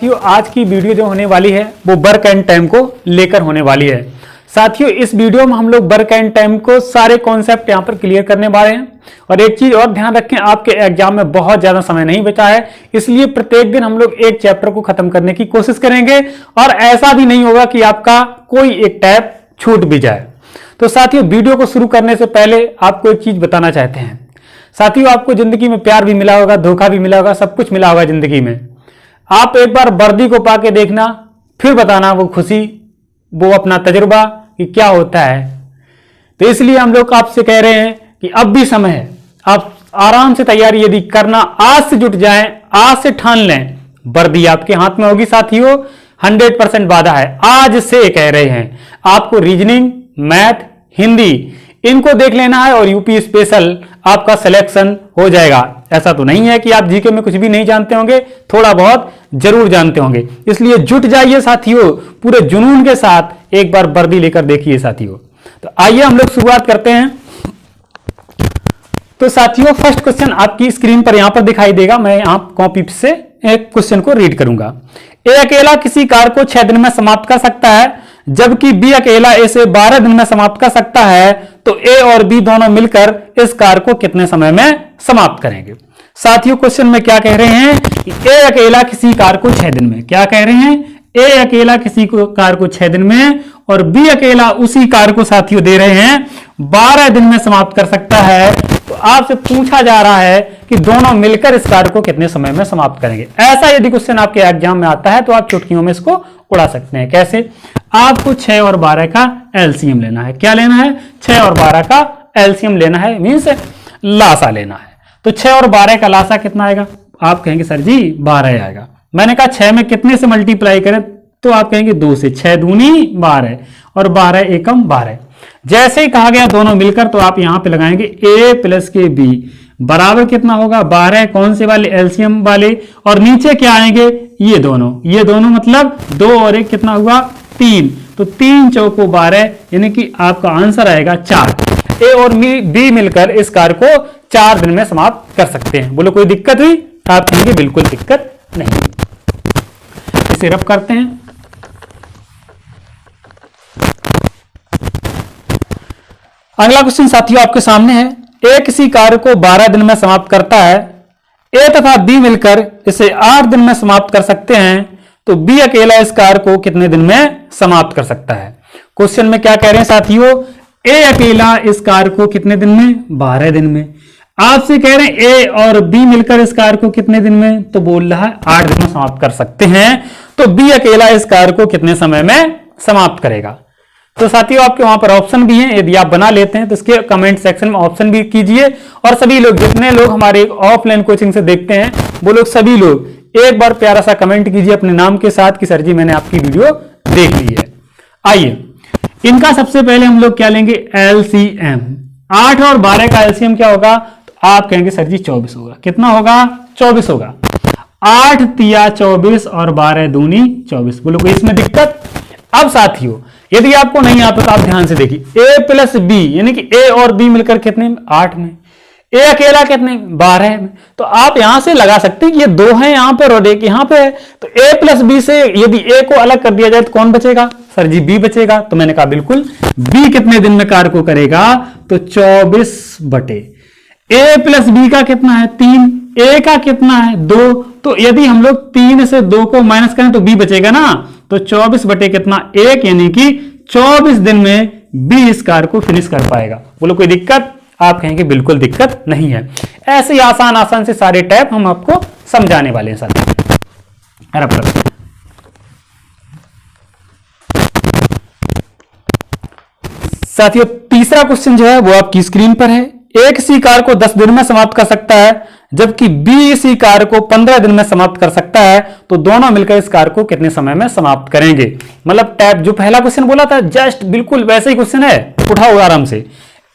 साथियों आज की वीडियो जो होने वाली है वो वर्क एंड टाइम को लेकर होने वाली है। साथियों इस वीडियो में हम लोग वर्क एंड टाइम को सारे कॉन्सेप्ट यहाँ पर क्लियर करने वाले हैं। और एक चीज और ध्यान रखें, आपके एग्जाम में बहुत ज्यादा समय नहीं बचा है, इसलिए प्रत्येक दिन हम लोग एक चैप्टर को खत्म करने की कोशिश करेंगे और ऐसा भी नहीं होगा कि आपका कोई एक टैब छूट भी जाए। तो साथियों वीडियो को शुरू करने से पहले आपको एक चीज बताना चाहते हैं। साथियों आपको जिंदगी में प्यार भी मिला होगा, धोखा भी मिला होगा, सब कुछ मिला होगा जिंदगी में। आप एक बार वर्दी को पाके देखना, फिर बताना वो खुशी, वो अपना तजुर्बा कि क्या होता है। तो इसलिए हम लोग आपसे कह रहे हैं कि अब भी समय है, आप आराम से तैयारी यदि करना आज से जुट जाएं, आज से ठान लें, वर्दी आपके हाथ में होगी। साथियों 100% वादा है, आज से कह रहे हैं। आपको रीजनिंग, मैथ, हिंदी इनको देख लेना है और यूपी स्पेशल आपका सिलेक्शन हो जाएगा। ऐसा तो नहीं है कि आप जीके में कुछ भी नहीं जानते होंगे, थोड़ा बहुत जरूर जानते होंगे। इसलिए जुट जाइए साथियों, पूरे जुनून के साथ एक बार वर्दी लेकर देखिए साथियों। तो आइए हम लोग शुरुआत करते हैं। तो साथियों फर्स्ट क्वेश्चन आपकी स्क्रीन पर यहां पर दिखाई देगा। मैं यहां कॉपी से एक क्वेश्चन को रीड करूंगा। ए अकेला किसी कार्य को 6 दिन में समाप्त कर सकता है, जबकि बी अकेला इसे 12 दिन में समाप्त कर सकता है। तो ए और बी दोनों मिलकर इस कार्य को कितने समय में समाप्त करेंगे। साथियों क्वेश्चन में क्या कह रहे हैं कि ए अकेला किसी कार्य को 6 दिन में, क्या कह रहे हैं, ए अकेला किसी कार्य को 6 दिन में और बी अकेला उसी कार्य को साथियों दे रहे हैं 12 दिन में समाप्त कर सकता है। तो आपसे पूछा जा रहा है कि दोनों मिलकर इस कार्य को कितने समय में समाप्त करेंगे। ऐसा यदि क्वेश्चन आपके एग्जाम में आता है तो आप चुटकियों में इसको उड़ा सकते हैं। कैसे? आपको 6 और 12 का एलसीएम लेना है। क्या लेना है? 6 और 12 का एलसीएम लेना है, मीन्स लासा लेना है। तो 6 और 12 का लासा कितना आएगा? आप कहेंगे सर जी 12 आएगा। मैंने कहा 6 में कितने से मल्टीप्लाई करें? तो आप कहेंगे 2 से। 6 दूनी 12 और 12 एकम 12। जैसे ही कहा गया दोनों मिलकर, तो आप यहां पे लगाएंगे ए प्लस के बी बराबर कितना होगा? 12। कौन से वाले? एलसीएम वाले। और नीचे क्या आएंगे? ये दोनों मतलब 2 और 1 कितना हुआ? 3। तो 3 चौको 12, यानी कि आपका आंसर आएगा 4। ए और बी मिलकर इस कार्य को 4 दिन में समाप्त कर सकते हैं। बोलो कोई दिक्कत हुई? आप कहेंगे बिल्कुल दिक्कत नहीं। इसे रब करते हैं। अगला क्वेश्चन साथियों आपके सामने है। ए किसी कार्य को 12 दिन में समाप्त करता है, ए तथा बी मिलकर इसे 8 दिन में समाप्त कर सकते हैं। तो बी अकेला इस कार्य को कितने दिन में समाप्त कर सकता है? क्वेश्चन में क्या कह रहे हैं साथियों? ए अकेला इस कार्य को कितने दिन में? 12 दिन में। आपसे कह रहे हैं ए और बी मिलकर इस कार्य को कितने दिन में? तो बोल रहा है 8 दिन में समाप्त कर सकते हैं। तो बी अकेला इस कार्य को कितने समय में समाप्त करेगा? तो साथियों आपके वहां पर ऑप्शन भी हैं, यदि आप बना लेते हैं तो इसके कमेंट सेक्शन में ऑप्शन भी कीजिए। और सभी लोग, जितने लोग हमारे ऑफलाइन कोचिंग से देखते हैं, वो लोग सभी लोग एक बार प्यारा सा कमेंट कीजिए अपने नाम के साथ कि सर जी मैंने आपकी वीडियो देख ली है। आइए इनका सबसे पहले हम लोग क्या लेंगे? एलसीएम। 8 और 12 का एलसीएम क्या होगा? तो आप कहेंगे सर जी 24 होगा। कितना होगा? 24 होगा। 8 तिया 24 और 12 दूनी 24। बोलो कोई इसमें दिक्कत? अब साथियों यदि आपको नहीं आता तो आप ध्यान से देखिए। ए प्लस बी यानी कि ए और बी मिलकर कितने में? 8 में। ए अकेला कितने में? 12 में। तो आप यहां से लगा सकते हैं कि ये 2 हैं यहां पर और 1 यहां पे है। तो ए प्लस बी से यदि ए को अलग कर दिया जाए तो कौन बचेगा? सर जी बी बचेगा। तो मैंने कहा बिल्कुल, बी कितने दिन में कार्य को करेगा? तो 24 बटे ए प्लस बी का कितना है? 3। ए का कितना है? 2। तो यदि हम लोग 3 से 2 को माइनस करें तो बी बचेगा ना। तो 24 बटे कितना? 1, यानी कि 24 दिन में बी इस कार्य को फिनिश कर पाएगा। बोलो कोई दिक्कत? आप कहेंगे biल्कुल दिक्कत नहीं है। ऐसे ही आसान से सारे टैप हम आपको समझाने वाले हैं साथियों। साथियों तीसरा क्वेश्चन जो है वो आपकी स्क्रीन पर है। ए किसी कार्य को 10 दिन में समाप्त कर सकता है, जबकि बी इसी कार्य को 15 दिन में समाप्त कर सकता है। तो दोनों मिलकर इस कार्य को कितने समय में समाप्त करेंगे? मतलब टैप जो पहला क्वेश्चन बोला था जस्ट बिल्कुल वैसे ही क्वेश्चन है, उठाओ आराम से।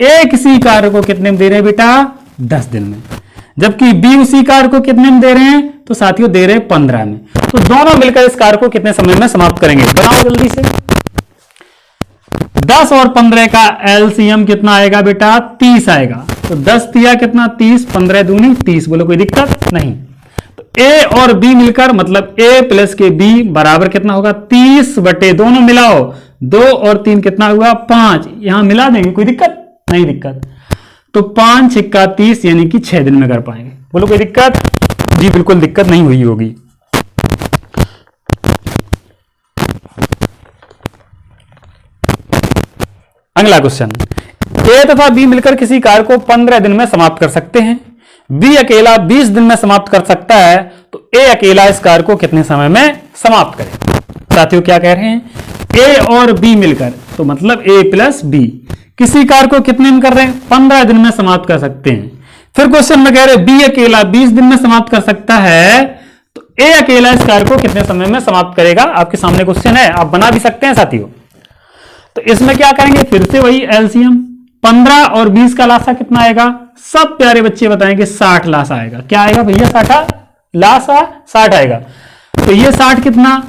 ए किसी कार्य को कितने में दे रहे हैं बेटा? 10 दिन में। जबकि बी उसी कार्य को कितने में दे रहे हैं? तो साथियों दे रहे हैं 15 में। तो दोनों मिलकर इस कार्य को कितने समय में समाप्त करेंगे? बनाओ जल्दी से। 10 और 15 का एलसीएम कितना आएगा बेटा? 30 आएगा। तो 10 तिया कितना? 30। 15 दूनी 30। बोलो कोई दिक्कत नहीं। तो ए और बी मिलकर मतलब ए प्लस के बी बराबर कितना होगा 30 बटे दोनों मिलाओ 2 और 3 कितना हुआ 5। यहां मिला देंगे, कोई दिक्कत नहीं दिक्कत। तो 5 छिक्का 30 यानी कि 6 दिन में कर पाएंगे। बोलो कोई दिक्कत? जी बिल्कुल दिक्कत नहीं हुई होगी। अगला क्वेश्चन, ए तथा बी मिलकर किसी कार्य को 15 दिन में समाप्त कर सकते हैं। बी अकेला 20 दिन में समाप्त कर सकता है, तो ए अकेला इस कार्य को कितने समय में समाप्त करे। साथियों क्या कह रहे हैं, ए और बी मिलकर, तो मतलब ए प्लस बी किसी कार्य को कितने में कर रहे हैं 15 दिन में समाप्त कर सकते हैं। फिर क्वेश्चन में कह रहे हैं बी अकेला 20 दिन में समाप्त कर सकता है, तो ए अकेला इस कार्य को कितने समय में समाप्त करेगा। आपके सामने क्वेश्चन है, आप बना भी सकते हैं साथियों। तो इसमें क्या करेंगे, फिर से वही एलसीएम 15 और 20 का लासा कितना आएगा, सब प्यारे बच्चे बताएंगे 60 लासा आएगा। क्या आएगा भैया 60 लासा 60 आएगा। तो ये 60 कितना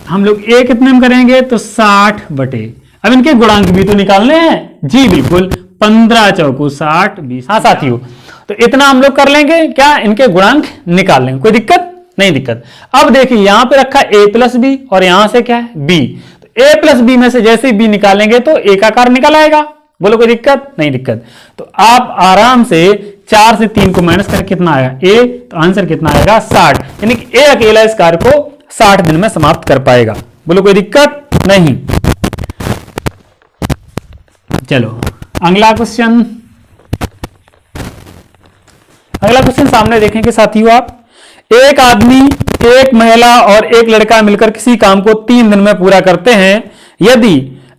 हम लोग ए कितने में करेंगे, तो 60 बटे, अब इनके गुणांक भी तो निकालने हैं। जी बिल्कुल, 15 चौको 60 20। हाँ साथियों, तो इतना हम लोग कर लेंगे, क्या इनके गुणांक निकाल लेंगे, कोई दिक्कत नहीं दिक्कत। अब देखिए यहां पे रखा ए प्लस बी और यहां से क्या है बी, तो ए प्लस बी में से जैसे बी निकालेंगे तो ए का कार निकल आएगा। बोलो कोई दिक्कत नहीं दिक्कत। तो आप आराम से 4 से 3 को माइनस करके कितना आएगा ए, तो आंसर कितना आएगा 60, यानी कि ए अकेला इस कार्य को 60 दिन में समाप्त कर पाएगा। बोलो कोई दिक्कत नहीं। चलो अगला क्वेश्चन, अगला क्वेश्चन सामने देखेंगे साथियों आप, एक आदमी एक महिला और एक लड़का मिलकर किसी काम को 3 दिन में पूरा करते हैं। यदि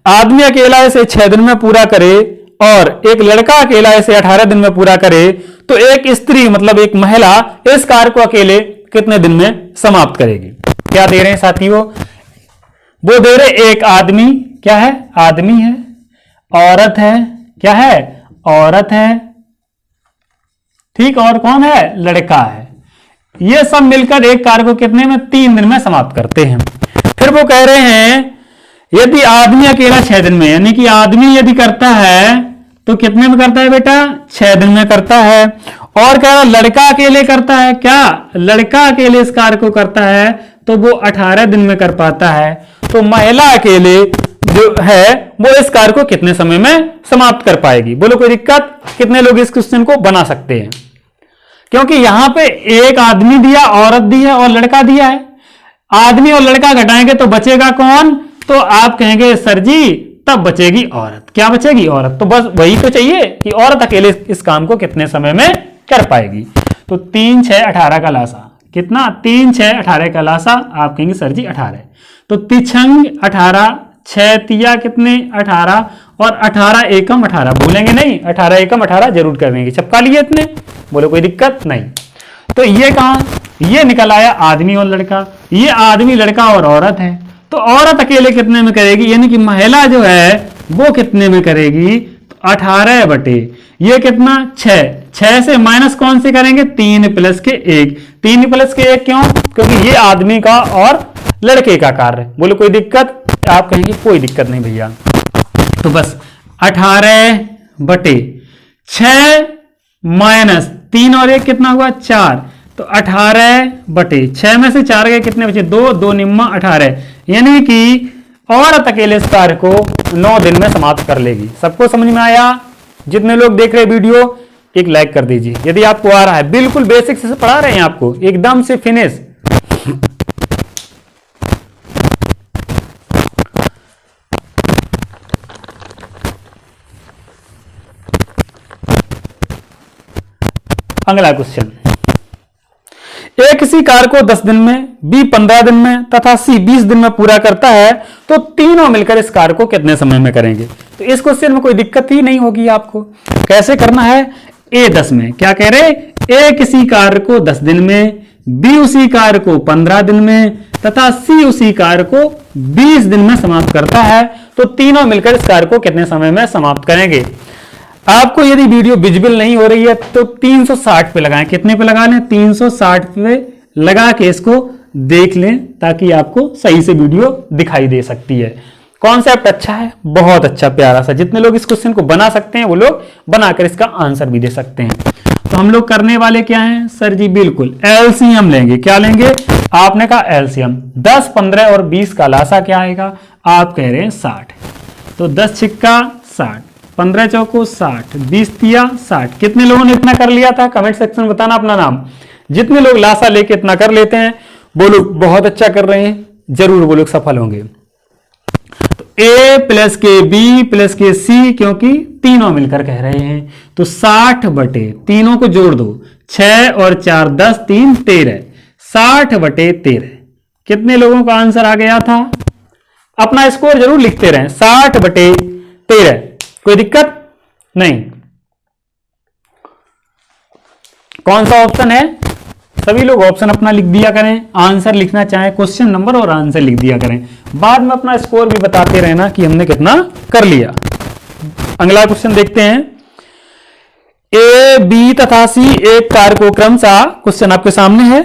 आदमी अकेला इसे 6 दिन में पूरा करे और एक लड़का अकेला इसे 18 दिन में पूरा करे, तो एक स्त्री मतलब एक महिला इस कार्य को अकेले कितने दिन में समाप्त करेगी। क्या दे रहे हैं साथियों, वो दे रहे एक आदमी, क्या है आदमी है, औरत है, क्या है औरत है, ठीक, और कौन है लड़का है। ये सब मिलकर एक कार्य को कितने में 3 दिन में समाप्त करते हैं। फिर वो कह रहे हैं यदि आदमी अकेला 6 दिन में, यानी कि आदमी यदि करता है तो कितने में करता है बेटा 6 दिन में करता है। और कह रहा लड़का अकेले करता है, क्या लड़का अकेले इस कार्य को करता है तो वो 18 दिन में कर पाता है। तो महिला अकेले जो है वो इस कार्य को कितने समय में समाप्त कर पाएगी। बोलो कोई दिक्कत, कितने लोग इस क्वेश्चन को बना सकते हैं, क्योंकि यहां पे एक आदमी दिया, औरत दी है और लड़का दिया है। आदमी और लड़का घटाएंगे तो बचेगा कौन, तो आप कहेंगे सर जी तब बचेगी औरत। क्या बचेगी औरत, तो बस वही तो चाहिए कि औरत अकेले इस काम को कितने समय में कर पाएगी। तो 3 6 18 का लासा कितना, 3 6 18 का लासा आप कहेंगे सर जी 18। तो तिछंग 18, 6 तिया कितने 18 और 18 एकम 18, भूलेंगे नहीं, 18 एकम 18 जरूर करेंगे, चपका लिए इतने। बोलो कोई दिक्कत नहीं। तो ये कहां, ये निकल आया आदमी और लड़का, ये आदमी लड़का और औरत है। तो औरत अकेले कितने में करेगी, यानी कि महिला जो है वो कितने में करेगी, तो 18 बटे ये कितना 6, 6 से माइनस कौन से करेंगे 3 प्लस के 1, 3 प्लस के 1 क्यों, क्योंकि ये आदमी का और लड़के का कार्य। बोलो कोई दिक्कत, आप कहेंगे कोई दिक्कत नहीं भैया। तो बस 18 बटे 6 माइनस 3 और 1 कितना हुआ 4, तो 18 बटे 6 में से 4 गए कितने बचे 2, 2 निम्मा 18, यानी कि औरत अकेले इस कार्य को 9 दिन में समाप्त कर लेगी। सबको समझ में आया। जितने लोग देख रहे वीडियो एक लाइक कर दीजिए यदि आपको आ रहा है, बिल्कुल बेसिक से पढ़ा रहे हैं आपको एकदम से फिनिश। अगला क्वेश्चन, ए किसी कार्य को 10 दिन में, बी 15 दिन में तथा सी 20 दिन में पूरा करता है, तो तीनों मिलकर इस कार्य को कितने समय में करेंगे। तो इस क्वेश्चन में कोई दिक्कत ही नहीं होगी आपको। कैसे करना है, ए 10 में, क्या कह रहे, ए किसी कार्य को 10 दिन में, बी उसी कार्य को 15 दिन में तथा सी उसी कार्य को 20 दिन में समाप्त करता है, तो तीनों मिलकर इस कार्य को कितने समय में समाप्त करेंगे। आपको यदि वीडियो विजिबल नहीं हो रही है तो 360 पे लगाएं, कितने पे लगा लें 360 पे लगा के इसको देख लें, ताकि आपको सही से वीडियो दिखाई दे सकती है। कॉन्सेप्ट अच्छा है, बहुत अच्छा प्यारा सा। जितने लोग इस क्वेश्चन को बना सकते हैं वो लोग बनाकर इसका आंसर भी दे सकते हैं। तो हम लोग करने वाले क्या हैं सर जी, बिल्कुल एलसीएम लेंगे। क्या लेंगे, आपने कहा एलसीएम। 10, 15 और 20 का लासा क्या आएगा, आप कह रहे हैं 60। तो 10 छिक्का 60, 15 चौको 60, 20 तिया 60। कितने लोगों ने इतना कर लिया था, कमेंट सेक्शन में बताना अपना नाम। जितने लोग लासा लेके इतना कर लेते हैं वो लोग बहुत अच्छा कर रहे हैं, जरूर वो लोग सफल होंगे। तो ए प्लस के बी प्लस के सी, क्योंकि तीनों मिलकर कह रहे हैं, तो 60 बटे तीनों को जोड़ दो, 6 और 4 10, 3 13, 60 बटे 13। कितने लोगों का आंसर आ गया था, अपना स्कोर जरूर लिखते रहें। 60 बटे 13, कोई दिक्कत नहीं। कौन सा ऑप्शन है, सभी लोग ऑप्शन अपना लिख दिया करें, आंसर लिखना चाहे क्वेश्चन नंबर और आंसर लिख दिया करें, बाद में अपना स्कोर भी बताते रहना कि हमने कितना कर लिया। अगला क्वेश्चन देखते हैं। ए बी तथा सी एक कार्य को क्रमशः, क्वेश्चन आपके सामने है,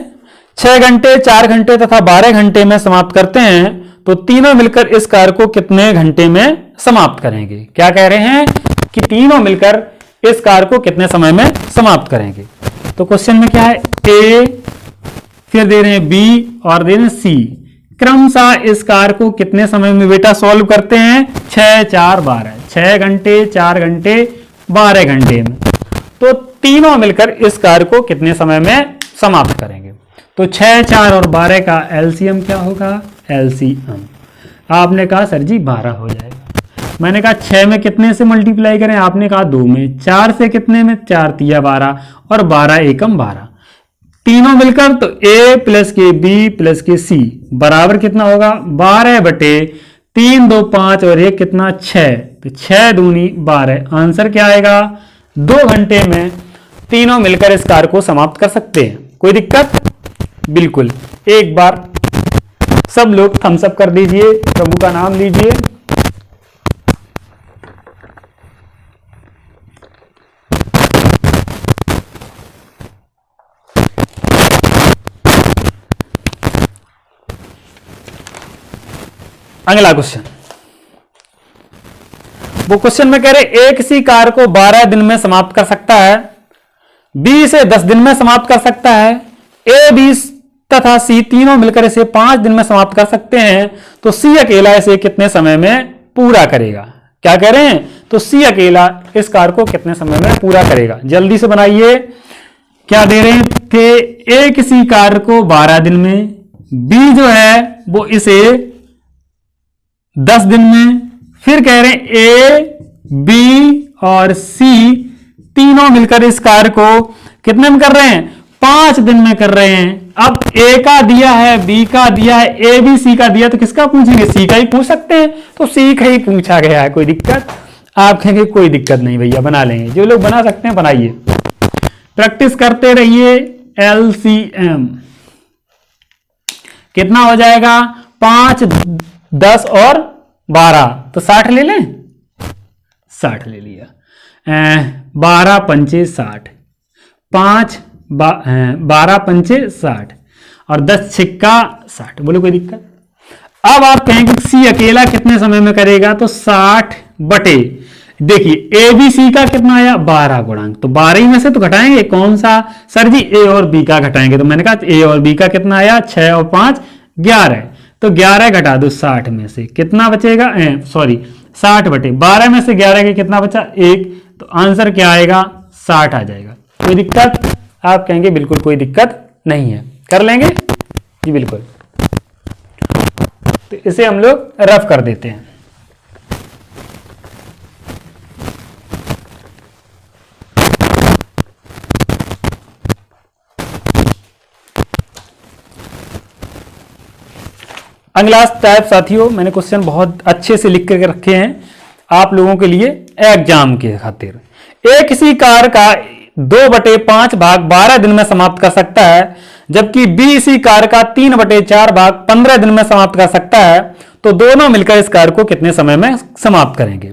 6 घंटे 4 घंटे तथा 12 घंटे में समाप्त करते हैं, तो तीनों मिलकर इस कार्य को कितने घंटे में समाप्त करेंगे। क्या कह रहे हैं कि तीनों मिलकर इस कार्य को कितने समय में समाप्त करेंगे। तो क्वेश्चन में क्या है, ए, फिर दे रहे हैं बी और दे रहे हैं सी, क्रमशः इस कार्य को कितने समय में बेटा सॉल्व करते हैं, 6 4 12, 6 घंटे 4 घंटे 12 घंटे में, तो तीनों मिलकर इस कार्य को कितने समय में समाप्त करेंगे। तो 6 4 और 12 का एलसीएम क्या होगा, एलसीएम आपने कहा सर जी 12 हो जाएगा। मैंने कहा 6 में कितने से मल्टीप्लाई करें, आपने कहा 2 में, 4 से कितने में, 4 तिया 12 और 12 एकम 12, तीनों मिलकर, तो ए प्लस के बी प्लस के सी बराबर कितना होगा, 12 बटे 3 2 5 और 1 कितना 6, तो 6 दूनी 12। आंसर क्या आएगा, 2 घंटे में तीनों मिलकर इस कार्य को समाप्त कर सकते हैं। कोई दिक्कत, बिल्कुल। एक बार सब लोग थम्स अप कर दीजिए, प्रभु का नाम लीजिए। अगला क्वेश्चन, वो क्वेश्चन में कह रहे ए किसी कार्य को 12 दिन में समाप्त कर सकता है, बी इसे 10 दिन में समाप्त कर सकता है, ए बी तथा सी तीनों मिलकर इसे 5 दिन में समाप्त कर सकते हैं, तो सी अकेला इसे कितने समय में पूरा करेगा। क्या कह रहे हैं, तो सी अकेला इस कार्य को कितने समय में पूरा करेगा। जल्दी से बनाइए। क्या दे रहे थे, ए किसी कार्य को 12 दिन में, बी जो है वो इसे 10 दिन में, फिर कह रहे हैं ए बी और सी तीनों मिलकर इस कार्य को कितने में कर रहे हैं, 5 दिन में कर रहे हैं। अब ए का दिया है, बी का दिया है, ए बी सी का दिया, तो किसका पूछेंगे, सी का ही पूछ सकते हैं, तो सी का ही पूछा गया है। कोई दिक्कत, आप कहेंगे कोई दिक्कत नहीं भैया, बना लेंगे। जो लोग बना सकते हैं बनाइए, प्रैक्टिस करते रहिए। एलसीएम कितना हो जाएगा, 5 10 और 12, तो 60 ले लें, 60 ले लिया। 12 पंचे 60, 12 पंचे 60 और 10 छिक्का 60। बोलो कोई दिक्कत। अब आप कहेंगे सी अकेला कितने समय में करेगा, तो 60 बटे, देखिए ए बी सी का कितना आया, 12 गुणांक, तो 12 ही में से तो घटाएंगे, कौन सा सर जी, ए और बी का घटाएंगे। तो मैंने कहा ए और बी का कितना आया, 6 और 5 11, तो 11 घटा दो 60 में से, कितना बचेगा, सॉरी 60 बटे 12 में से 11 के कितना बचा, 1, तो आंसर क्या आएगा, 60 आ जाएगा। कोई दिक्कत, आप कहेंगे बिल्कुल कोई दिक्कत नहीं है, कर लेंगे जी बिल्कुल। तो इसे हम लोग रफ कर देते हैं। अगला टाइप साथियों, मैंने क्वेश्चन बहुत अच्छे से लिख कर रखे हैं आप लोगों के लिए एग्जाम के खातिर। ए किसी कार्य का 2/5 भाग 12 दिन में समाप्त कर सकता है, जबकि बी इसी कार्य का 3/4 भाग 15 दिन में समाप्त कर सकता है, तो दोनों मिलकर इस कार्य को कितने समय में समाप्त करेंगे।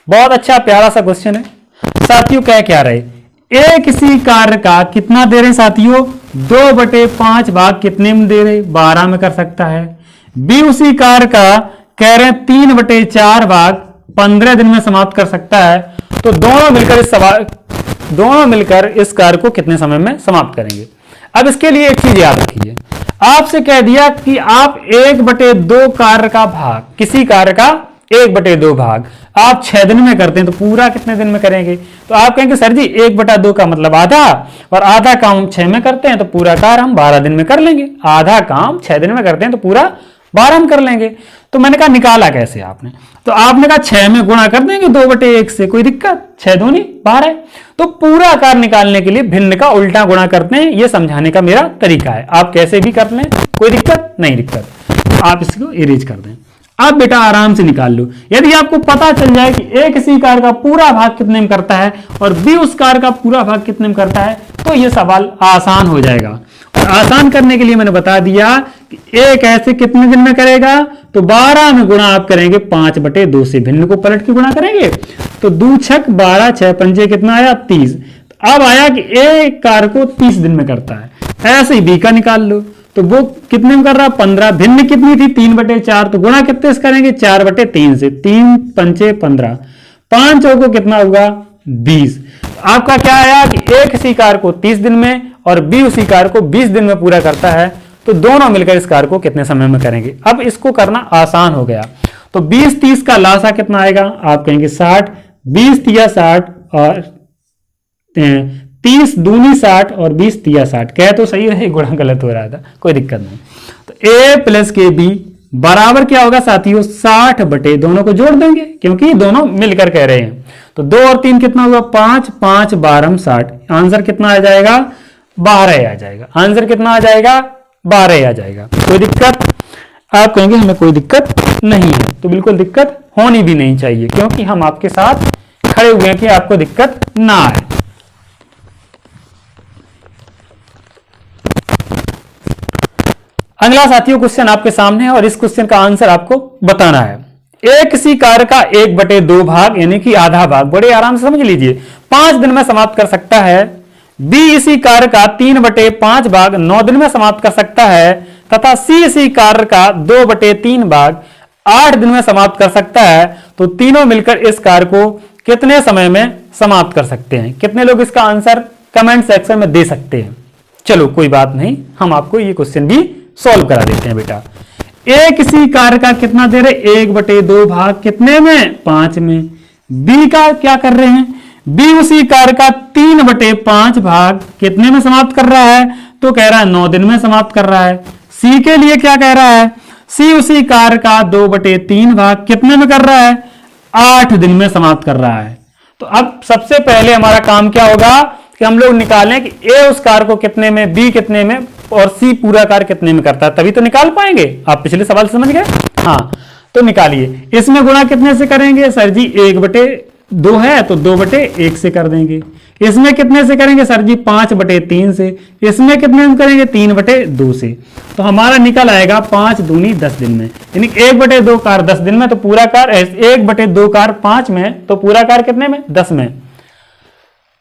बहुत अच्छा प्यारा सा क्वेश्चन है साथियों। क्या रहे, ए किसी कार्य का कितना दे रहे हैं साथियों, 2/5 भाग कितने में दे रहे, 12 में कर सकता है। बी उसी कार्य का कह रहे हैं 3/4 भाग 15 दिन में समाप्त कर सकता है, तो दोनों मिलकर इस दोनों मिलकर इस कार्य को कितने समय में समाप्त करेंगे। अब इसके लिए एक चीज याद रखिए, आपसे कह दिया कि आप 1/2 कार्य का भाग, किसी कार्य का 1/2 भाग आप 6 दिन में करते हैं तो पूरा कितने दिन में करेंगे। तो आप कहेंगे सर जी 1/2 का मतलब आधा, और आधा काम हम 6 में करते हैं तो पूरा कार्य हम 12 दिन में कर लेंगे। आधा काम 6 दिन में करते हैं तो पूरा 12 हम कर लेंगे। तो मैंने कहा निकाला कैसे आपने, तो आपने कहा 6 में गुणा कर देंगे 2/1 से, कोई दिक्कत, 6 दूनी 12। तो पूरा कार्य निकालने के लिए भिन्न का उल्टा गुणा करते हैं, यह समझाने का मेरा तरीका है। आप कैसे भी कर लें, कोई दिक्कत नहीं, दिक्कत आप इसको इरेज कर दें। अब बेटा आराम से निकाल लो। यदि आपको पता चल जाए कि ए किसी कार्य का पूरा भाग कितने में करता है और बी उस कार्य का पूरा भाग कितने में करता है, तो यह सवाल आसान हो जाएगा। और आसान करने के लिए मैंने बता दिया कि ए कैसे कितने दिन में करेगा, तो 12 में गुणा आप करेंगे 5/2 से, भिन्न को पलट के गुणा करेंगे तो 2 छक 12, 6 पंजे कितना आया 30। अब आया कि ए कार्य को 30 दिन में करता है। ऐसे ही बी का निकाल लो, तो वो कितने में कर रहा 15, भिन्न कितनी थी 3/4, तो गुणा कितने से करेंगे 4/3 से, 3 पंचे 15, 5 चौको कितना होगा 20। आपका क्या आया कि ए किसी कार्य को 30 दिन में और बी उसी कार्य को 20 दिन में पूरा करता है, तो दोनों मिलकर इस कार्य को कितने समय में करेंगे। अब इसको करना आसान हो गया। तो 20-30 का लासा कितना आएगा, आप कहेंगे 60, 20-30 60 और 30 दूनी 60 और 20-30 60। कह तो सही रहे, गुणा गलत हो रहा था, कोई दिक्कत नहीं। तो ए प्लस के बी बराबर क्या होगा साथियों 60 दोनों को जोड़ देंगे क्योंकि दोनों मिलकर कह रहे हैं। तो 2 और 3 कितना होगा 5, 5 12 60। आंसर कितना आ जाएगा 12 आ जाएगा। आंसर कितना आ जाएगा 12 आ जाएगा। कोई दिक्कत, आप कहेंगे हमें कोई दिक्कत नहीं है, तो बिल्कुल दिक्कत होनी भी नहीं चाहिए क्योंकि हम आपके साथ खड़े हुए हैं कि आपको दिक्कत ना आए। अगला साथियों क्वेश्चन आपके सामने है और इस क्वेश्चन का आंसर आपको बताना है। ए किसी कार्य का 1/2 भाग यानी कि आधा भाग, बड़े आराम से समझ लीजिए, 5 दिन में समाप्त कर सकता है। बी इसी कार्य का 3/5 भाग 9 दिन में समाप्त कर सकता है तथा सी इसी कार्य का 2/3 भाग 8 दिन में समाप्त कर सकता है। तो तीनों मिलकर इस कार्य को कितने समय में समाप्त कर सकते हैं। कितने लोग इसका आंसर कमेंट सेक्शन में दे सकते हैं। चलो कोई बात नहीं, हम आपको ये क्वेश्चन भी सॉल्व करा देते हैं बेटा। ए किसी कार्य का कितना दे रहे 1/2 भाग कितने में 5 में। बी का क्या कर रहे हैं, बी उसी कार्य का 3/5 भाग कितने में समाप्त कर रहा है, तो कह रहा है 9 दिन में समाप्त कर रहा है। सी के लिए क्या कह रहा है, सी उसी कार्य का 2/3 भाग कितने में कर रहा है 8 दिन में समाप्त कर रहा है। तो अब सबसे पहले हमारा काम क्या होगा कि हम लोग निकालें कि ए उस कार्य को कितने में, बी कितने में और सी पूरा कार्य कितने में करता है, तभी तो निकाल पाएंगे। आप पिछले सवाल समझ गए, हाँ तो निकालिए। इसमें गुणा कितने से करेंगे सर जी 1/2 है तो 2/1 से कर देंगे। इसमें कितने से करेंगे सर जी 5/3 से। इसमें कितने से करेंगे 3/2 से। तो हमारा निकल आएगा 5 दूनी 10 दिन में, यानी 1/2 कार्य 10 दिन में, तो पूरा कार्य 1/2 कार्य 5 में, तो पूरा कार्य कितने में 10 में।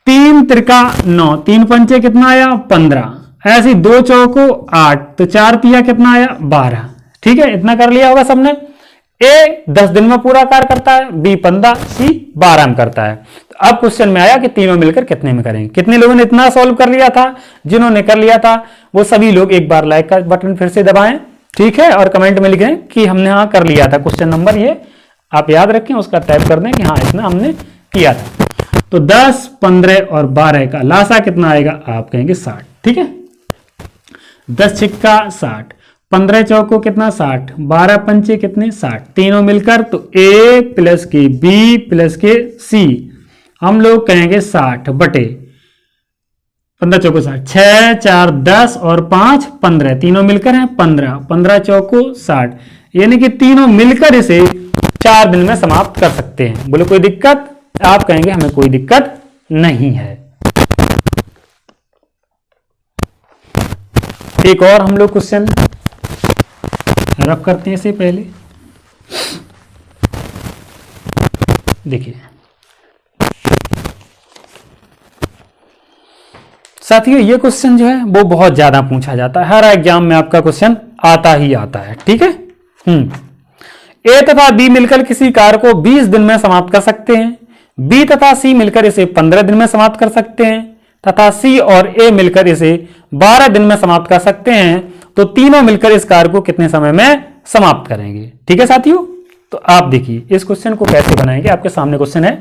3 त्रिका 9, 3 पंचे कितना आया 15, ऐसे 2 चौको 8, तो 4 तिया कितना आया 12। ठीक है, इतना कर लिया होगा सबने। ए 10 दिन में पूरा कार्य करता है, बी 15, सी 12 में करता है। तो अब क्वेश्चन में आया कि तीनों मिलकर कितने में करेंगे। कितने लोगों ने इतना सॉल्व कर लिया था, जिन्होंने कर लिया था वो सभी लोग एक बार लाइक का बटन फिर से दबाएं, ठीक है, और कमेंट में लिखें कि हमने हाँ कर लिया था। क्वेश्चन नंबर ये आप याद रखें, उसका टाइप कर दें कि हाँ इतना हमने किया था। तो 10, 15 और 12 का लासा कितना आएगा, आप कहेंगे 60। ठीक है, 10 छिक्का 60, 15 चौको कितना 60, 12 पंचे कितने 60, तीनों मिलकर तो ए प्लस के बी प्लस के सी हम लोग कहेंगे 60/, 15 चौको 60, 6 4 10 और 5 15, तीनों मिलकर हैं 15, 15 चौको 60, यानी कि तीनों मिलकर इसे 4 दिन में समाप्त कर सकते हैं। बोले कोई दिक्कत, आप कहेंगे हमें कोई दिक्कत नहीं है। एक और हम लोग क्वेश्चन रफ करते हैं। इससे पहले देखिए साथियों, ये क्वेश्चन जो है वो बहुत ज्यादा पूछा जाता है, हर एग्जाम में आपका क्वेश्चन आता ही आता है। ठीक है, ए तथा बी मिलकर किसी कार्य को 20 दिन में समाप्त कर सकते हैं। बी तथा सी मिलकर इसे 15 दिन में समाप्त कर सकते हैं तथा सी और ए मिलकर इसे 12 दिन में समाप्त कर सकते हैं, तो तीनों मिलकर इस कार्य को कितने समय में समाप्त करेंगे। ठीक है साथियों, तो आप देखिए इस क्वेश्चन को कैसे बनाएंगे। आपके सामने क्वेश्चन है,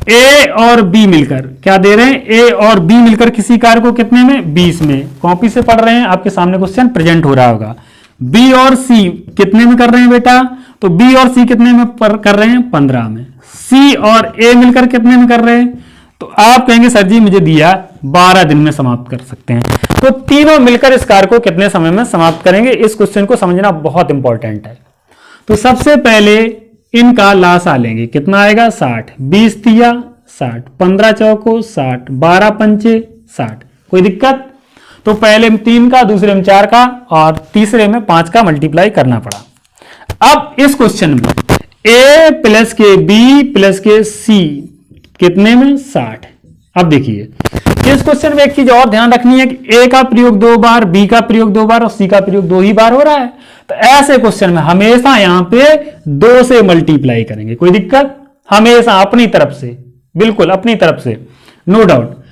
ए और बी मिलकर क्या दे रहे हैं, ए और बी मिलकर किसी कार्य को कितने में, 20 में। कॉपी से पढ़ रहे हैं, आपके सामने क्वेश्चन प्रेजेंट हो रहा होगा। बी और सी कितने में कर रहे हैं बेटा, तो बी और सी कितने में कर रहे हैं, 15 में। सी और ए मिलकर कितने में कर रहे हैं, तो आप कहेंगे सर जी मुझे दिया 12 दिन में समाप्त कर सकते हैं। तो तीनों मिलकर इस कार्य को कितने समय में समाप्त करेंगे, इस क्वेश्चन को समझना बहुत इंपॉर्टेंट है। तो सबसे पहले इनका लासा लेंगे, कितना आएगा 60, 20 तिया 60, 15 चौको 60, 12 पंचे 60। कोई दिक्कत, तो पहले में 3 का, दूसरे में 4 का और तीसरे में 5 का मल्टीप्लाई करना पड़ा। अब इस क्वेश्चन में a प्लस के बी प्लस के सी कितने में, 60। अब देखिए इस क्वेश्चन में एक चीज और ध्यान रखनी है कि a का प्रयोग 2 बार, b का प्रयोग 2 बार और c का प्रयोग 2 ही बार हो रहा है। तो ऐसे क्वेश्चन में हमेशा यहां पे 2 से मल्टीप्लाई करेंगे। कोई दिक्कत, हमेशा अपनी तरफ से, बिल्कुल अपनी तरफ से, नो डाउट।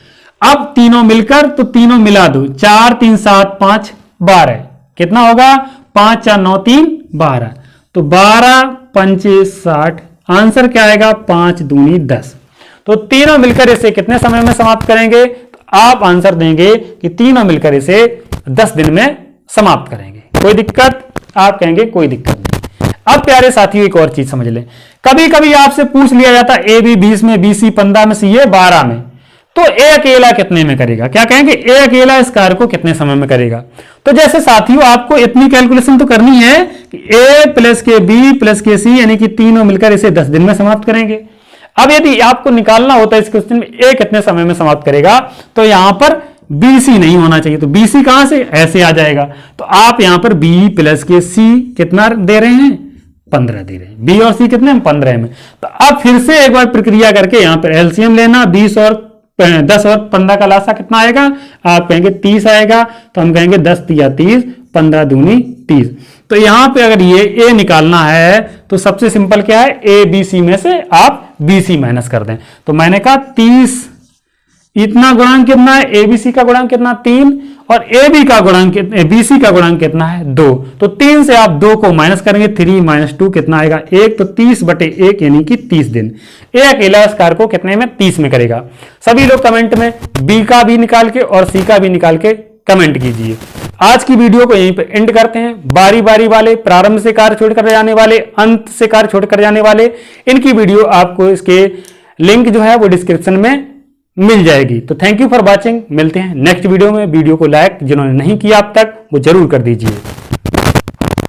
अब तीनों मिलकर, तो तीनों मिला दो, 4 3 7 5 12, कितना होगा 5 4 9 3 12, तो 12 पंचे 60, आंसर क्या आएगा 5 दूनी 10। तो तीनों मिलकर इसे कितने समय में समाप्त करेंगे, तो आप आंसर देंगे कि तीनों मिलकर इसे 10 दिन में समाप्त करेंगे। कोई दिक्कत, आप कहेंगे कोई दिक्कत नहीं। अब प्यारे साथियों एक और चीज समझ लें, कभी कभी आपसे पूछ लिया जाता है ए बी 20 में, बी सी 15 में, सी ए 12 में, तो ए अकेला कितने में करेगा। क्या कहेंगे, ए अकेला इस कार्य को कितने समय में करेगा। तो जैसे साथियों आपको इतनी कैलकुलेशन तो करनी है कि ए प्लस के बी प्लस के सी यानी कि तीनों मिलकर इसे 10 दिन में समाप्त करेंगे। अब यदि आपको निकालना होता है इस क्वेश्चन में ए कितने समय में समाप्त करेगा, तो यहां पर बी सी नहीं होना चाहिए, तो बी सी कहां से, ऐसे आ जाएगा। तो आप यहां पर बी प्लस के सी कितना दे रहे हैं, 15 दे रहे हैं। बी और सी कितने में, 15 में। तो अब फिर से एक बार प्रक्रिया करके यहां पर एलसीएम लेना, 20 और 10 और 15 का लासा कितना आएगा, आप कहेंगे 30 आएगा, तो हम कहेंगे 10 तिया 30, 15 दूनी 30। तो यहां पे अगर ये ए निकालना है तो सबसे सिंपल क्या है, ए बी सी में से आप बी सी माइनस कर दें। तो मैंने कहा 30, इतना गुणांक कितना है, एबीसी का गुणांक कितना 3 और एबी का गुणांक बीसी का गुणांक कितना है 2। तो 3 से आप 2 को माइनस करेंगे, 3 - 2 कितना आएगा 1, तो 30/1 यानी कि 30 दिन। ए अकेला इस कार्य को कितने में, 30 में करेगा। सभी लोग कमेंट में बी का भी निकाल के और सी का भी निकाल के कमेंट कीजिए। आज की वीडियो को यहीं पे एंड करते हैं। बारी बारी वाले, प्रारंभ से कार्य छोड़कर जाने वाले, अंत से कार्य छोड़कर जाने वाले, इनकी वीडियो आपको इसके लिंक जो है वो डिस्क्रिप्शन में मिल जाएगी। तो थैंक यू फॉर वॉचिंग, मिलते हैं नेक्स्ट वीडियो में। वीडियो को लाइक जिन्होंने नहीं किया अब तक वो जरूर कर दीजिए।